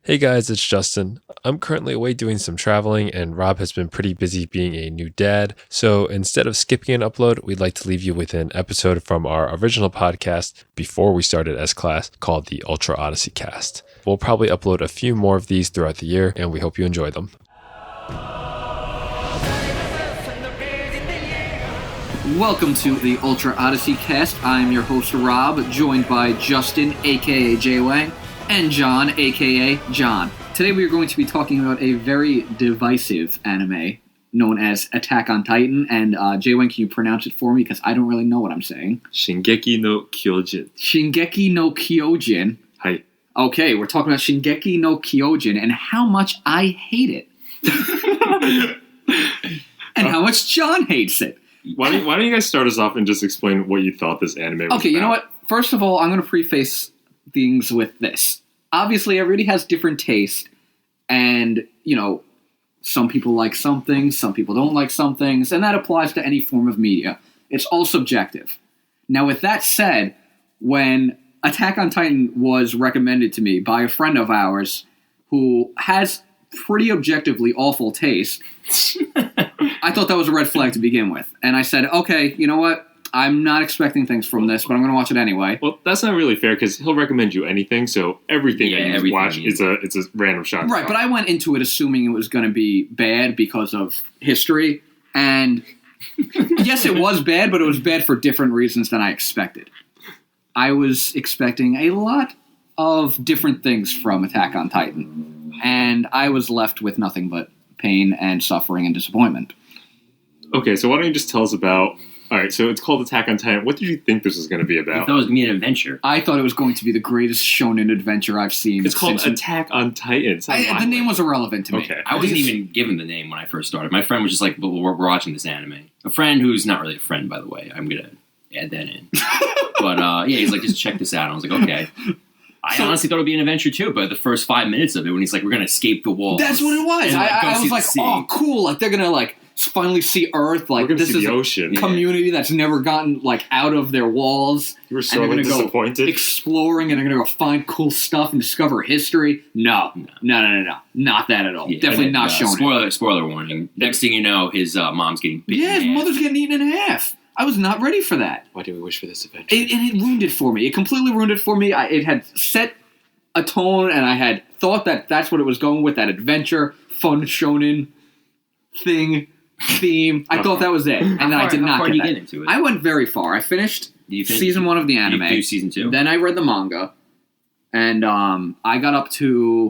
Hey guys, it's Justin. I'm currently away doing some traveling, and Rob has been pretty busy being a new dad. So instead of skipping an upload, we'd like to leave you with an episode from our original podcast before we started S-Class called the Ultra Odyssey Cast. We'll probably upload a few more of these throughout the year, and we hope you enjoy them. Welcome to the Ultra Odyssey Cast. I'm your host, Rob, joined by Justin, a.k.a. J-Wang, and John, a.k.a. John. Today we are going to be talking about a very divisive anime known as Attack on Titan. And J-Wang, can you pronounce it for me? Because I don't really know what I'm saying. Shingeki no Kyojin. Shingeki no Kyojin. Hi. Okay, we're talking about Shingeki no Kyojin and how much I hate it. And how much John hates it. Why don't you guys start us off and just explain what you thought this anime was Okay, about? you know what? First of all, I'm going to preface things with this. Obviously, everybody has different taste, and, you know, some people like some things, some people don't like some things, and that applies to any form of media. It's all subjective. Now, with that said, when Attack on Titan was recommended to me by a friend of ours who has pretty objectively awful taste, I thought that was a red flag to begin with. And I said, okay, you know what? I'm not expecting things from this, but I'm going to watch it anyway. Well, that's not really fair because he'll recommend you anything, so everything that you watch is a random shot. Right, but I went into it assuming it was going to be bad because of history. And yes, it was bad, but it was bad for different reasons than I expected. I was expecting a lot of different things from Attack on Titan. And I was left with nothing but pain and suffering and disappointment. Okay, so why don't you just tell us about... Alright, so it's called Attack on Titan. What did you think this was going to be about? I thought it was going to be an adventure. I thought it was going to be the greatest shonen adventure I've seen. It's called Attack on Titan. The name was irrelevant to me. Okay. I wasn't even given the name when I first started. My friend was just like, well, we're watching this anime. A friend who's not really a friend, by the way. I'm going to add that in. But, yeah, he's like, just check this out. And I was like, okay. I honestly thought it would be an adventure, too, but the first 5 minutes of it, when he's like, we're going to escape the walls. That's what it was. I was like, oh, cool. Like, they're going to, like, finally see Earth. Like, this is the ocean. A community that's never gotten, like, out of their walls. You were so disappointed. Go exploring, and they're going to go find cool stuff and discover history. No. Not that at all. Yeah, Definitely not shown. Spoiler warning. Next thing you know, his mom's getting beaten. Yeah, his mother's getting eaten in half. I was not ready for that. Why do we wish for this adventure? And it ruined it for me. It completely ruined it for me. It had set a tone, and I had thought that that's what it was going with, that adventure, fun shonen theme. I thought that was it, and then I did not get that. Get into it? I went very far. I finished season 1 of the anime. Did you do season 2? Then I read the manga, and I got up to...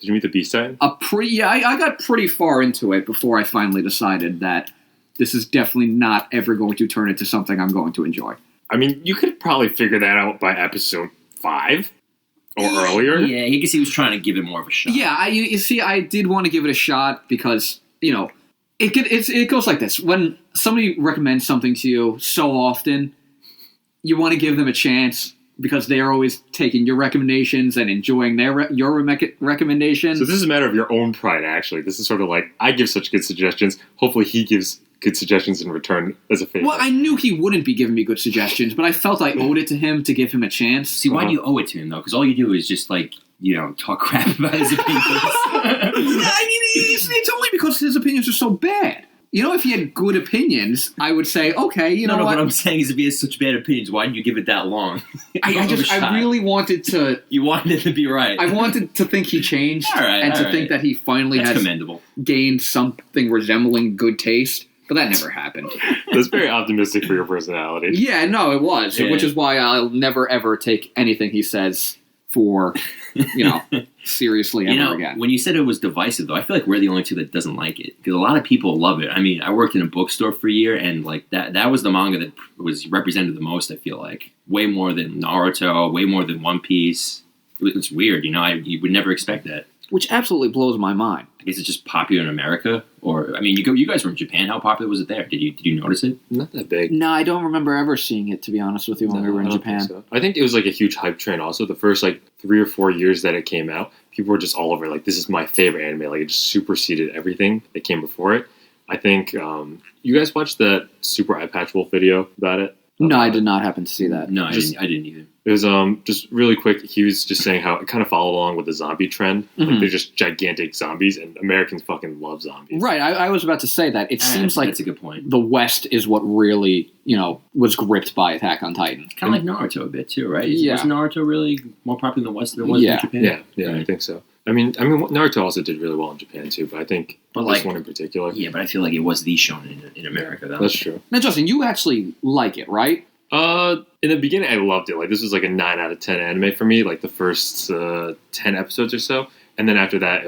Did you meet the Beast Titan? I got pretty far into it before I finally decided that this is definitely not ever going to turn into something I'm going to enjoy. I mean, you could probably figure that out by episode 5 or earlier. Yeah, I guess he was trying to give it more of a shot. Yeah, you see, I did want to give it a shot because, you know, it goes like this. When somebody recommends something to you so often, you want to give them a chance because they are always taking your recommendations and enjoying your recommendations. So this is a matter of your own pride, actually. This is sort of like, I give such good suggestions. Hopefully he gives good suggestions in return as a favor. Well, I knew he wouldn't be giving me good suggestions, but I felt I owed it to him to give him a chance. See, why do you owe it to him, though? Because all you do is just, like, you know, talk crap about his opinions. I mean, it's only because his opinions are so bad. You know, if he had good opinions, I would say, okay, you know what? What I'm saying is if he has such bad opinions, why didn't you give it that long? I really wanted to... You wanted it to be right. I wanted to think he changed think that he finally has commendable. Gained something resembling good taste. But that never happened. That's very optimistic for your personality. Yeah, no, it was. Yeah. Which is why I'll never, ever take anything he says for, seriously ever again. When you said it was divisive, though, I feel like we're the only two that doesn't like it. Because a lot of people love it. I mean, I worked in a bookstore for a year, and like that was the manga that was represented the most, I feel like. Way more than Naruto, way more than One Piece. It's weird, you would never expect that. Which absolutely blows my mind. I guess it's just popular in America, or I mean, you guys were in Japan. How popular was it there? Did you notice it? Not that big. No, I don't remember ever seeing it. To be honest with you, when we were in Japan, so. I think it was like a huge hype train. Also, the first 3 or 4 years that it came out, people were just all over. Like, this is my favorite anime. Like, it just superseded everything that came before it. I think you guys watched that Super Eye Patch Wolf video about it. No, I did not happen to see that. No, I didn't either. It was just really quick. He was just saying how it kind of followed along with the zombie trend. Like they're just gigantic zombies, and Americans fucking love zombies. Right. I was about to say that. It seems like that's a good point. the West is what really, was gripped by Attack on Titan. Kind of like Naruto a bit too, right? Yeah. Was Naruto really more popular in the West than it was in Japan? Yeah, Right. I think so. I mean, Naruto also did really well in Japan too, but I think this one in particular. Yeah, but I feel like it was the shonen in America, though. That's true. Now, Justin, you actually like it, right? In the beginning, I loved it. Like, this was like a 9 out of 10 anime for me, like the first 10 episodes or so. And then after that,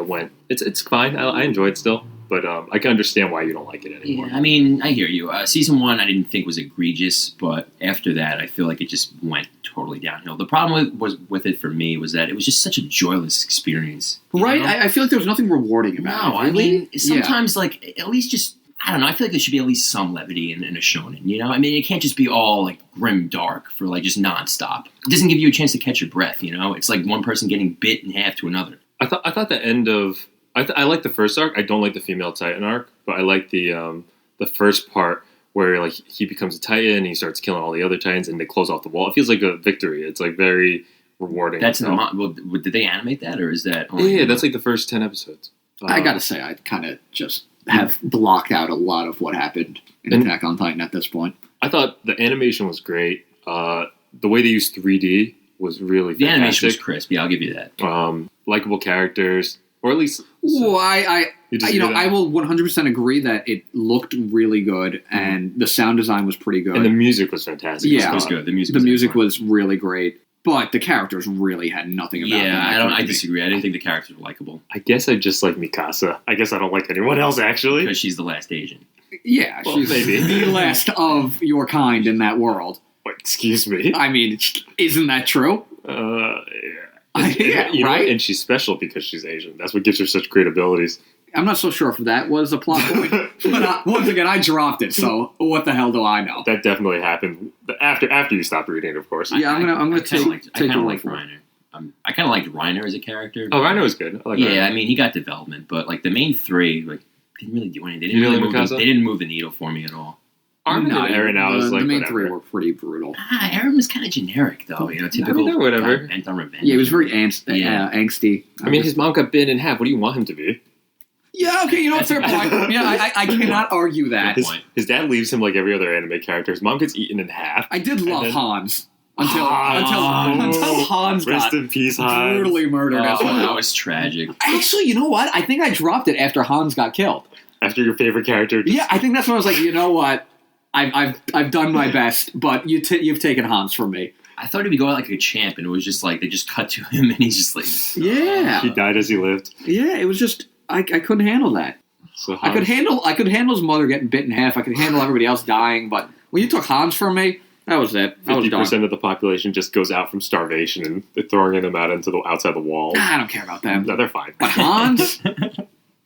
it's fine. I enjoy it still. But I can understand why you don't like it anymore. Yeah, I mean, I hear you. Season 1, I didn't think was egregious, but after that, I feel like it just went totally downhill. The problem with it for me was that it was just such a joyless experience. Right? know? I feel like there was nothing rewarding about it. No, Really? I mean, sometimes, like, at least just, I don't know, I feel like there should be at least some levity in a shonen, you know? I mean, it can't just be all, like, grim dark for, like, just nonstop. It doesn't give you a chance to catch your breath, you know? It's like one person getting bit in half to another. I thought the end of... I like the first arc. I don't like the female Titan arc, but I like the first part where like he becomes a Titan and he starts killing all the other Titans and they close off the wall. It feels like a victory. It's like very rewarding. That's in the well, did they animate that or is that? Yeah, that's like the first 10 episodes. I gotta say, I kind of just have blocked out a lot of what happened in Attack on Titan at this point. I thought the animation was great. The way they used 3D was really fantastic. The animation was crisp. Yeah, I'll give you that. Likable characters, or at least. Well, I will 100% agree that it looked really good and the sound design was pretty good. And the music was fantastic. Yeah, it was good. The music was really great, but the characters really had nothing about them. Yeah, I disagree. I didn't think the characters were likable. I guess I just like Mikasa. I guess I don't like anyone else actually because she's the last Asian. Yeah, well, she's maybe the last of your kind in that world. Wait, excuse me. I mean, isn't that true? Yeah. Yeah, you know, right? and she's special because she's Asian. That's what gives her such great abilities. I'm not so sure if that was a plot point. But once again, I dropped it, so what the hell do I know? That definitely happened after you stopped reading it, of course. Yeah, I'm gonna take your word for it. Reiner. I kind of liked Reiner as a character. Oh, Reiner was good. I like Reiner. I mean, he got development, but like the main three, like didn't really do anything. They didn't move the needle for me at all. Armin and Eren, I was like, the main whatever. three were pretty brutal. Eren was kind of generic, though. You know, typical. I mean, whatever. Guy bent on revenge. Yeah, he was very angsty. I mean, his mom got bit in half. What do you want him to be? Yeah, okay, you know, fair point. Yeah, I cannot argue that. His dad leaves him like every other anime character. His mom gets eaten in half. I did love Hans. Until Hans Rest got in peace, Hans. brutally murdered as well. That was tragic. Actually, you know what? I think I dropped it after Hans got killed. After your favorite character. Yeah, I think that's when I was like, you know what? I've done my best, but you've taken Hans from me. I thought he would go out like a champ, and it was just like they just cut to him, and he's just like, yeah, he died as he lived. Yeah, it was just I couldn't handle that. So I could handle his mother getting bit in half. I could handle everybody else dying, but when you took Hans from me, that was it. 50% of the population just goes out from starvation, and they're throwing them out into the outside the wall. I don't care about them. No, they're fine. But Hans.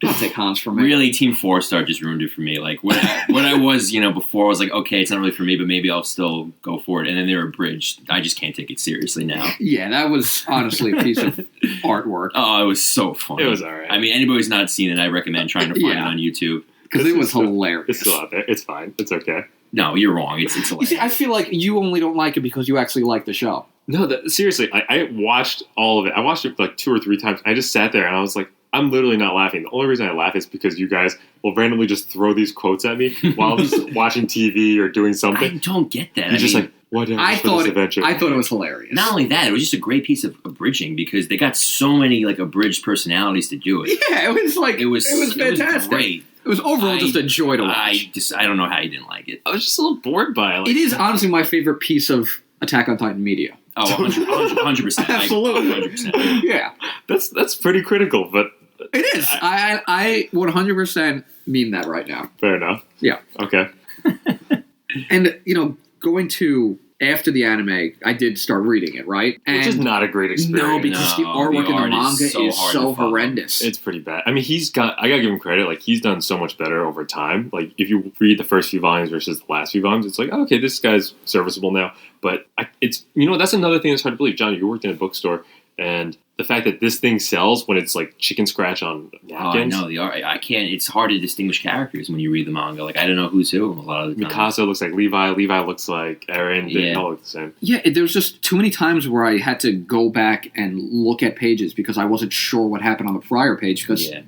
I'll take Hans from me. Really, Team 4-Star just ruined it for me. Like, when I was, before, I was like, okay, it's not really for me, but maybe I'll still go for it. And then they were Abridged. I just can't take it seriously now. Yeah, that was honestly a piece of artwork. Oh, it was so funny. It was all right. I mean, anybody who's not seen it, I recommend trying to find it on YouTube. Because it was hilarious. It's still out there. It's fine. It's okay. No, you're wrong. It's hilarious. You see, I feel like you only don't like it because you actually like the show. No, seriously, I watched all of it. I watched it like 2 or 3 times. I just sat there and I was like, I'm literally not laughing. The only reason I laugh is because you guys will randomly just throw these quotes at me while I'm just watching TV or doing something. I don't get that. You're just like, whatever. I thought it was hilarious. Not only that, it was just a great piece of abridging because they got so many like abridged personalities to do it. Yeah, it was like it was fantastic. It was great. It was overall just a joy to watch. I don't know how you didn't like it. I was just a little bored by it. Like, it is honestly my favorite piece of Attack on Titan media. Oh, 100%. Absolutely. 100%. Yeah. That's pretty critical, but... It is. I 100% mean that right now. Fair enough. Yeah. Okay. And, going to... After the anime, I did start reading it, right? Which is not a great experience. No, because the artwork in the manga is so horrendous. It's pretty bad. I mean, I gotta give him credit. Like, he's done so much better over time. Like, if you read the first few volumes versus the last few volumes, it's like, okay, this guy's serviceable now. But that's another thing that's hard to believe. John, you worked in a bookstore. And the fact that this thing sells when it's like chicken scratch on napkins. Oh, I know. I can't. It's hard to distinguish characters when you read the manga. Like, I don't know who's who a lot of the time. Mikasa looks like Levi. Levi looks like Eren. They Yeah. all look the same. Yeah, there was just too many times where I had to go back and look at pages because I wasn't sure what happened on the prior page. Because Yeah.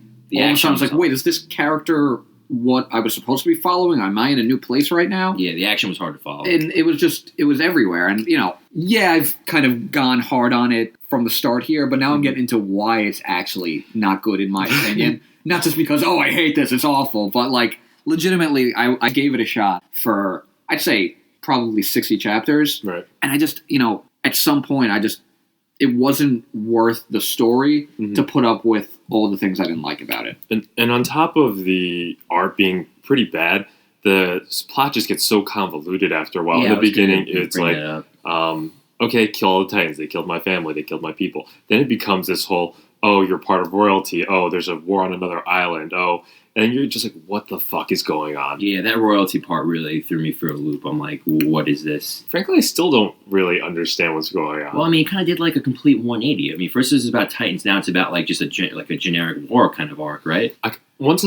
all of a sudden I was like, wait, is this character what I was supposed to be following? Am I in a new place right now? Yeah, the action was hard to follow. And it was everywhere. And, yeah, I've kind of gone hard on it from the start here, but now I'm getting into why it's actually not good in my opinion. Not just because, I hate this, it's awful, but, like, legitimately, I gave it a shot for, I'd say, probably 60 chapters. Right. And I just, at some point, it wasn't worth the story to put up with all the things I didn't like about it. And on top of the art being pretty bad, the plot just gets so convoluted after a while. Yeah, In the I was gonna beginning, it's bring like, that up. okay, kill all the Titans. They killed my family. They killed my people. Then it becomes this whole, you're part of royalty. Oh, there's a war on another island. And you're just like, what the fuck is going on? Yeah, that royalty part really threw me for a loop. I'm like, what is this? Frankly, I still don't really understand what's going on. Well, I mean, it kind of did like a complete 180. I mean, first it was about Titans, now it's about like just a generic war kind of arc, right? Once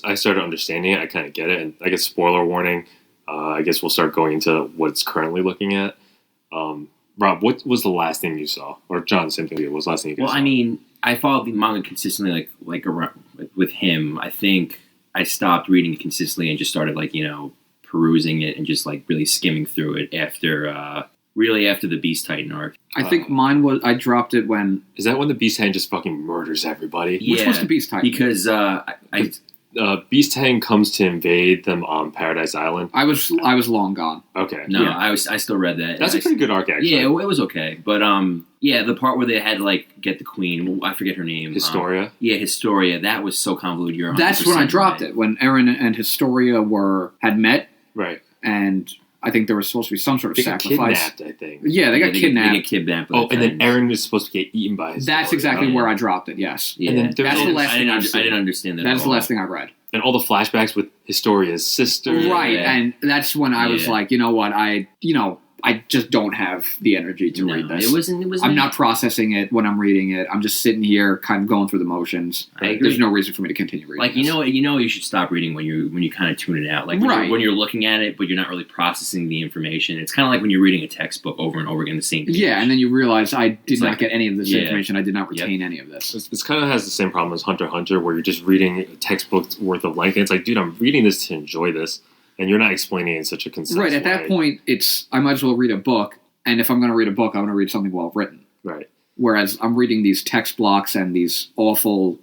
I started understanding it, I kind of get it. And I guess spoiler warning, I guess we'll start going into what it's currently looking at. Rob, what was the last thing you saw? Or John, same thing to you. What was the last thing you guys Well, saw? I mean, I followed the manga consistently, like around, like with him. I think I stopped reading it consistently and just started perusing it and just like really skimming through it after the Beast Titan arc. I think mine was, I dropped it when... Is that when the Beast Titan just fucking murders everybody? Which was the Beast Titan? Because Beast Titan comes to invade them on Paradise Island. I was long gone. Okay. no, Yeah. I still read that. That's a pretty good arc, actually. Yeah, it was okay, but the part where they had to like get the queen, I forget her name. Historia. Historia. That was so convoluted. You're 100% That's when I dropped right. it, when Eren and Historia had met, Right. and I think there was supposed to be some sort of They got sacrifice. kidnapped, I think. Yeah, they got kidnapped. They get kidnapped. Oh, and then Eren is supposed to get eaten by his That's exactly where I dropped it, yes. Yeah, And then there's That's all the this- last thing I've seen. I didn't understand that. That's at the all. last thing I read. And all the flashbacks with Historia's sister. Right, Yeah. and that's when I was Yeah. like, you know what, I just don't have the energy to read this. It wasn't. I'm not processing it when I'm reading it. I'm just sitting here kind of going through the motions. I agree. There's no reason for me to continue reading Like this. you should stop reading when you kind of tune it out. Like when you're looking at it, but you're not really processing the information. It's kind of like when you're reading a textbook over and over again, the same page. Yeah, and then you realize I did It's not like- get any of this yeah. information. I did not retain any of this. It's kind of has the same problem as Hunter x Hunter, where you're just reading a textbook's worth of length. And it's like, dude, I'm reading this to enjoy this, and you're not explaining it in such a concise Right, at that way. point, I might as well read a book, and if I'm going to read a book, I'm going to read something well written. Right. Whereas I'm reading these text blocks and these awful,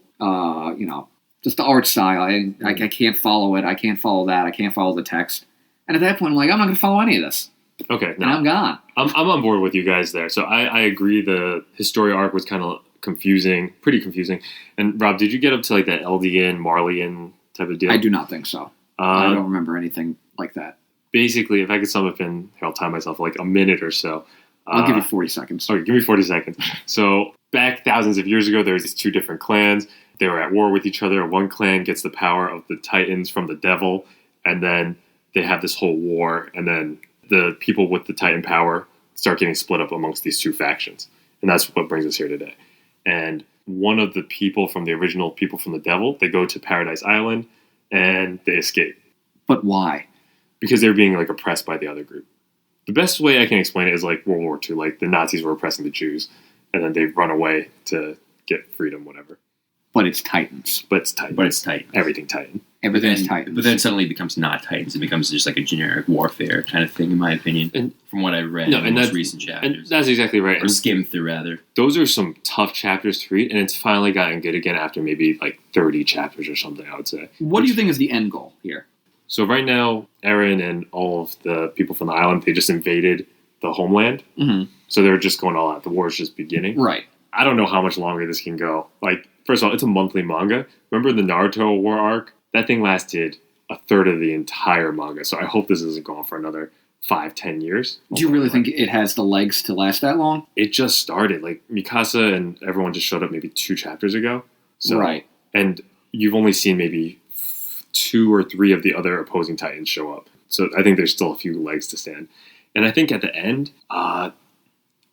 just the art style. I can't follow it. I can't follow that. I can't follow the text. And at that point, I'm like, I'm not going to follow any of this. Okay. And I'm gone. I'm on board with you guys there. So I agree the Historia arc was kind of pretty confusing. And Rob, did you get up to like that Eldian, Marleyan type of deal? I do not think so. I don't remember anything like that. Basically, if I could sum up in, here, I'll time myself like a minute or so. I'll give you 40 seconds. Okay, give me 40 seconds. So back thousands of years ago, there was these two different clans. They were at war with each other. One clan gets the power of the Titans from the devil, and then they have this whole war, and then the people with the Titan power start getting split up amongst these two factions. And that's what brings us here today. And one of the people from the original people from the devil, they go to Paradise Island, and they escape. But why? Because they're being like oppressed by the other group. The best way I can explain it is like World War II, like the Nazis were oppressing the Jews, and then they run away to get freedom, whatever. But it's Titans. But it's Titan. But it's Titan. Everything Titan. Everything's Titans. But then suddenly it becomes not Titans. It becomes just like a generic warfare kind of thing, in my opinion. And- from what I read No, in and the most that's- recent And chapters. that's exactly right. Or And skimmed through, rather. those are some tough chapters to read, and it's finally gotten good again after maybe like 30 chapters or something, I would say. What do you think is the end goal here? So right now, Eren and all of the people from the island, they just invaded the homeland. Mm-hmm. So they're just going all out. The war is just beginning. Right. I don't know how much longer this can go. Like, first of all, it's a monthly manga. Remember the Naruto war arc? That thing lasted a third of the entire manga. So I hope this isn't going for another 5-10 years. Do you really think it has the legs to last that long? It just started. Like, Mikasa and everyone just showed up maybe 2 chapters ago. So, Right. And you've only seen maybe 2 or 3 of the other opposing Titans show up. So I think there's still a few legs to stand. And I think at the end,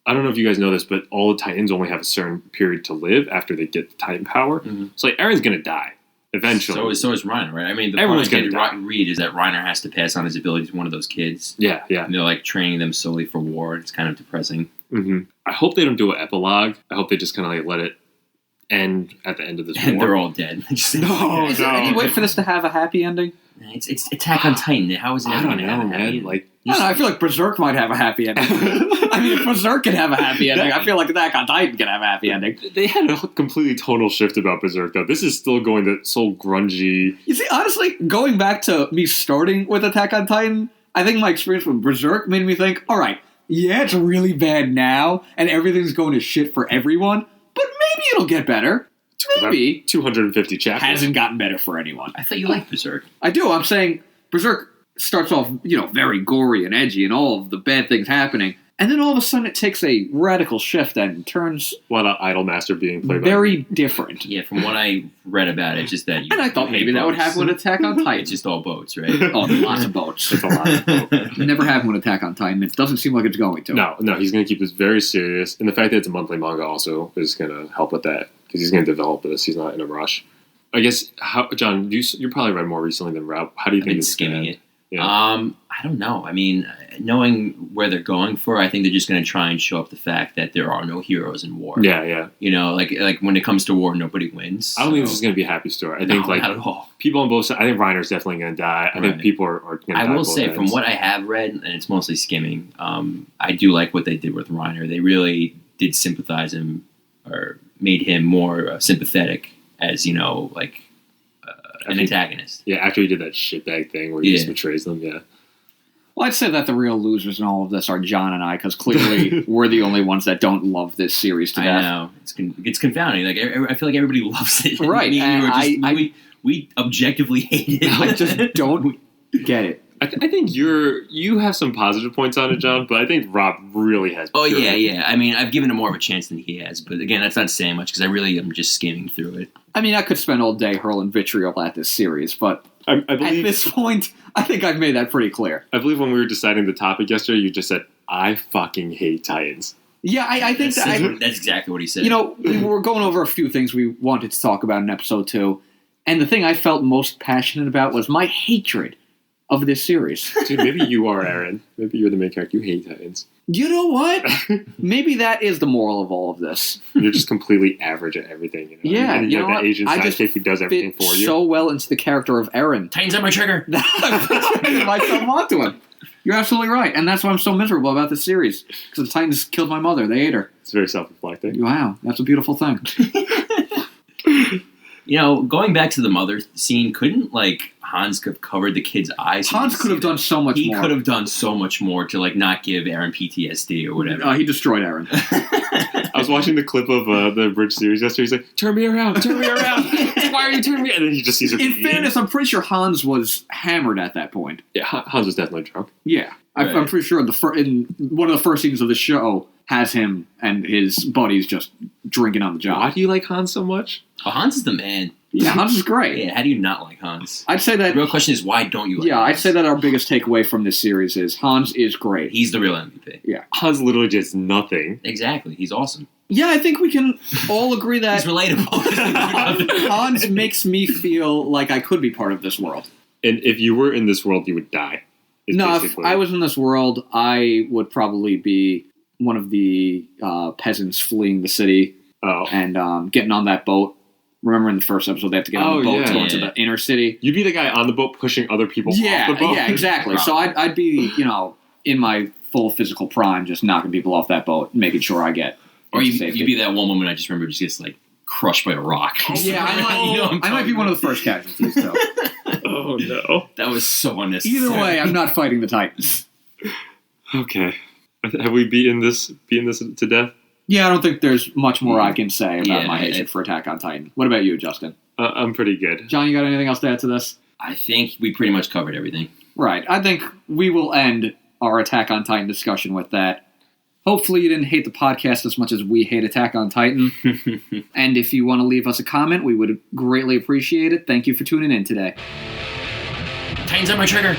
I don't know if you guys know this, but all the Titans only have a certain period to live after they get the Titan power. Mhm. So like Aaron's gonna die eventually. So is Reiner, right? I mean, the Everyone's point gonna I read is that Reiner has to pass on his ability to one of those kids. Yeah. And they're like training them solely for war. It's kind of depressing. Mm-hmm. I hope they don't do an epilogue. I hope they just kind of like let it end at the end of this And war. they're all dead. Is there any way for this to have a happy ending? It's Attack on Titan. How is it I ever don't going to have know, a happy man. ending? Like, I don't know. I feel like Berserk might have a happy ending. I mean, if Berserk can have a happy ending, I feel like Attack on Titan can have a happy ending. they had a completely tonal shift about Berserk, though. This is still going to so grungy. You see, honestly, going back to me starting with Attack on Titan, I think my experience with Berserk made me think, all right, yeah, it's really bad now, and everything's going to shit for everyone, but maybe it'll get better. Maybe. About 250 chapters. Hasn't gotten better for anyone. I thought you liked Berserk. I do. I'm saying Berserk starts off, very gory and edgy and all of the bad things happening. And then all of a sudden it takes a radical shift and turns What an Idolmaster being played very different. Yeah, from what I read about it, just that. And I thought maybe that would happen with Attack on Titan. It's just all boats, right? Oh, lots of boats. It's a lot of It never happened with Attack on Titan. It doesn't seem like it's going to. No, he's going to keep this very serious. And the fact that it's a monthly manga also is going to help with that because he's going to develop this. He's not in a rush. I guess, John, you probably read more recently than Rob. How do you I've think been it's skimming bad? it. Yeah. I don't know. I mean, knowing where they're going for, I think they're just going to try and show up the fact that there are no heroes in war. Yeah. Like when it comes to war, nobody wins. I don't think this is going to be a happy story. I think not at all. people on both sides. I think Reiner's definitely going to die. I think Right. people are going to die. I will both say, ends. from what I have read, and it's mostly skimming, I do like what they did with Reiner. They really did sympathize him, or made him more sympathetic as an antagonist. Yeah, after he did that shitbag thing where he just betrays them. Yeah. Well, I'd say that the real losers in all of this are John and I, because clearly we're the only ones that don't love this series to I death. know it's confounding. Like I feel like everybody loves it. Right, Me and and you were we objectively hate it. I just don't get it. I think you have some positive points on it, John, but I think Rob really has. Oh yeah. I mean, I've given him more of a chance than he has, but again, that's not saying much because I really am just skimming through it. I mean, I could spend all day hurling vitriol at this series, but I at believe this point, I think I've made that pretty clear. I believe when we were deciding the topic yesterday, you just said, "I fucking hate Titans." Yeah, I think That's exactly what he said. we were going over a few things we wanted to talk about in episode 2, and the thing I felt most passionate about was my hatred of this series. Dude, maybe you are Aaron. Maybe you're the main character. You hate Titans. You know what? Maybe that is the moral of all of this. You're just completely average at everything. You know? Yeah, and you you know have what? the Asian I just sidekick who does everything fit for you. so well into the character of Eren. Titans on my trigger. That I put myself onto him. You're absolutely right, and that's why I'm so miserable about this series. Because the Titans killed my mother. They ate her. It's very self-reflecting. Wow, that's a beautiful thing. Going back to the mother scene, couldn't Hans have covered the kid's eyes? Hans could have done so much He more. could have done so much more to not give Aaron PTSD or whatever. He destroyed Eren. I was watching the clip of the Abridged series yesterday. He's like, "Turn me around, turn me around. Why are you turning me?" And then he just sees her. In fairness, I'm pretty sure Hans was hammered at that point. Yeah, Hans was definitely drunk. Yeah, Right. I'm pretty sure in one of the first scenes of the show has him and his buddies just drinking on the job. Why do you like Hans so much? Oh, Hans is the man. Yeah, Hans is great. Yeah, how do you not like Hans? I'd say The that. real question is, why don't you like Yeah, Hans? I'd say that our biggest takeaway from this series is Hans is great. He's the real MVP. Hans literally does nothing. Exactly. He's awesome. Yeah, I think we can all agree that He's relatable. Hans makes me feel like I could be part of this world. And if you were in this world, you would die. is No, if basically- I was in this world, I would probably be one of the peasants fleeing the city Oh. and getting on that boat. Remember in the first episode, they have to get on the boat yeah. to go into Yeah. the inner city. You'd be the guy on the boat pushing other people off the boat. Yeah, exactly. So I'd be, in my full physical prime, just knocking people off that boat, making sure I get Or into you'd safety. be that one woman I just remember just gets crushed by a rock. Yeah, I might be one of the first casualties, though. Oh, no. That was so unnecessary. Either way, I'm not fighting the Titans. Okay. Have we beaten this to death? Yeah, I don't think there's much more I can say about Yeah, my hatred for Attack on Titan. What about you, Justin? I'm pretty good. John, you got anything else to add to this? I think we pretty much covered everything. Right. I think we will end our Attack on Titan discussion with that. Hopefully you didn't hate the podcast as much as we hate Attack on Titan. And if you want to leave us a comment, we would greatly appreciate it. Thank you for tuning in today. Titans on my trigger.